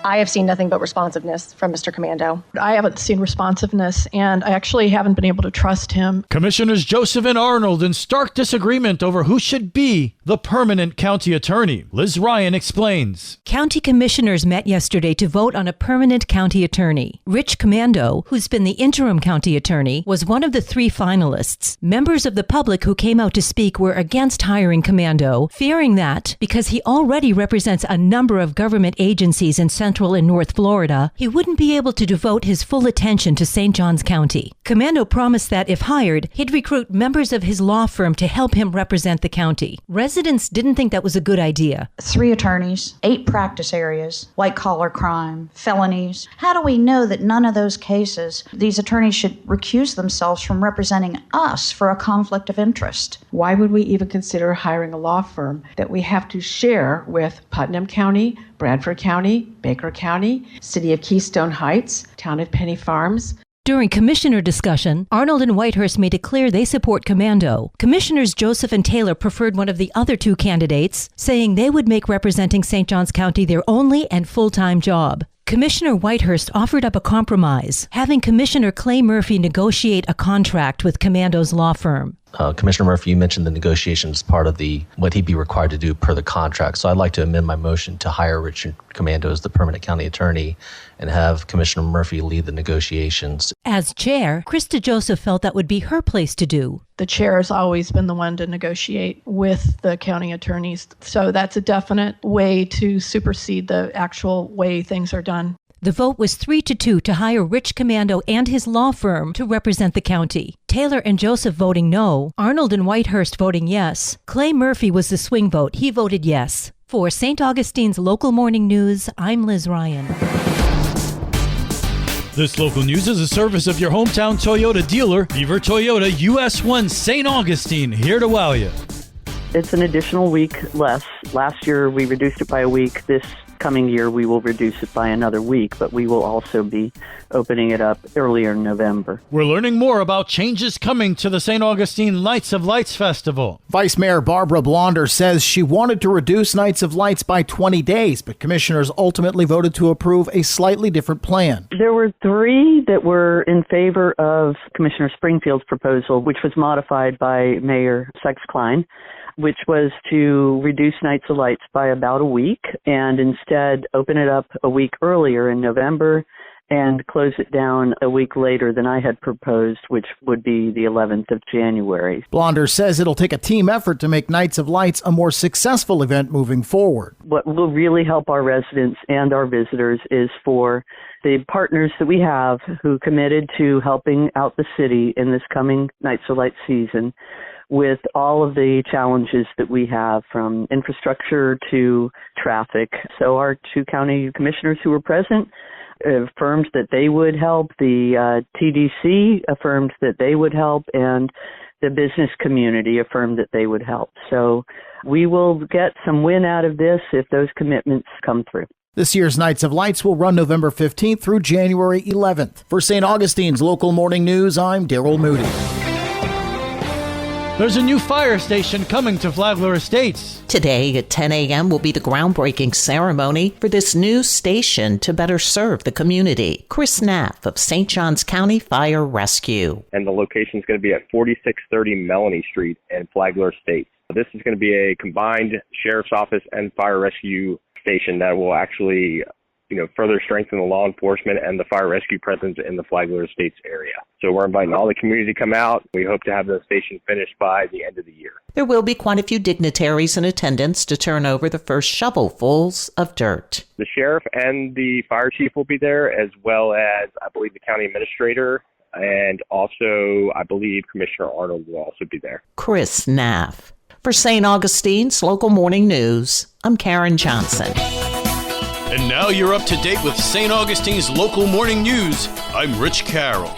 I have seen nothing but responsiveness from Mr. Commando. I haven't seen responsiveness, and I actually haven't been able to trust him. Commissioners Joseph and Arnold in stark disagreement over who should be the permanent county attorney. Liz Ryan explains. County commissioners met yesterday to vote on a permanent county attorney. Rich Commando, who's been the interim county attorney, was one of the 3 finalists. Members of the public who came out to speak were against hiring Commando, fearing that, because he already represents a number of government agencies in Central and North Florida, he wouldn't be able to devote his full attention to St. Johns County. Commando promised that, if hired, he'd recruit members of his law firm to help him represent the county. Residents didn't think that was a good idea. 3 attorneys, 8 practice areas, white-collar crime, felonies. How do we know that none of those cases, these attorneys should recuse themselves from representing us for a conflict of interest? Why would we even consider hiring a law firm that we have to share with Putnam County, Bradford County, Baker County, City of Keystone Heights, Town of Penny Farms? During commissioner discussion, Arnold and Whitehurst made it clear they support Commando. Commissioners Joseph and Taylor preferred one of the other 2 candidates, saying they would make representing St. Johns County their only and full-time job. Commissioner Whitehurst offered up a compromise, having Commissioner Clay Murphy negotiate a contract with Commando's law firm. Commissioner Murphy, you mentioned the negotiations part of what he'd be required to do per the contract. So I'd like to amend my motion to hire Richard Commando as the permanent county attorney and have Commissioner Murphy lead the negotiations. As chair, Krista Joseph felt that would be her place to do. The chair has always been the one to negotiate with the county attorneys. So that's a definite way to supersede the actual way things are done. The vote was 3-2 to hire Rich Commando and his law firm to represent the county. Taylor and Joseph voting no, Arnold and Whitehurst voting yes. Clay Murphy was the swing vote. He voted yes. For St. Augustine's Local Morning News, I'm Liz Ryan. This local news is a service of your hometown Toyota dealer, Beaver Toyota US 1 St. Augustine, here to wow you. It's an additional week less. Last year we reduced it by a week. This coming year we will reduce it by another week, but we will also be opening it up earlier in November. We're learning more about changes coming to the St. Augustine Lights of Lights Festival. Vice Mayor Barbara Blonder says she wanted to reduce Nights of Lights by 20 days, but commissioners ultimately voted to approve a slightly different plan. There were 3 that were in favor of Commissioner Springfield's proposal, which was modified by Mayor Sykes-Klein, which was to reduce Nights of Lights by about a week and instead open it up a week earlier in November and close it down a week later than I had proposed, which would be the 11th of January. Blonder says it'll take a team effort to make Nights of Lights a more successful event moving forward. What will really help our residents and our visitors is for the partners that we have who committed to helping out the city in this coming Nights of Lights season with all of the challenges that we have, from infrastructure to traffic. So our 2 county commissioners who were present affirmed that they would help. The TDC affirmed that they would help, and the business community affirmed that they would help. So we will get some win out of this if those commitments come through. This year's Nights of Lights will run November 15th through January 11th. For St. Augustine's Local Morning News, I'm Daryl Moody. There's a new fire station coming to Flagler Estates. Today at 10 a.m. will be the groundbreaking ceremony for this new station to better serve the community. Chris Knapp of St. Johns County Fire Rescue. And the location is going to be at 4630 Melanie Street in Flagler Estates. This is going to be a combined sheriff's office and fire rescue station that will actually further strengthen the law enforcement and the fire rescue presence in the Flagler Estates area. So we're inviting all the community to come out. We hope to have the station finished by the end of the year. There will be quite a few dignitaries in attendance to turn over the first shovelfuls of dirt. The sheriff and the fire chief will be there, as well as, I believe, the county administrator, and also, I believe, Commissioner Arnold will also be there. Chris Knapp. For St. Augustine's Local Morning News, I'm Karen Johnson. And now you're up to date with St. Augustine's Local Morning News. I'm Rich Carroll.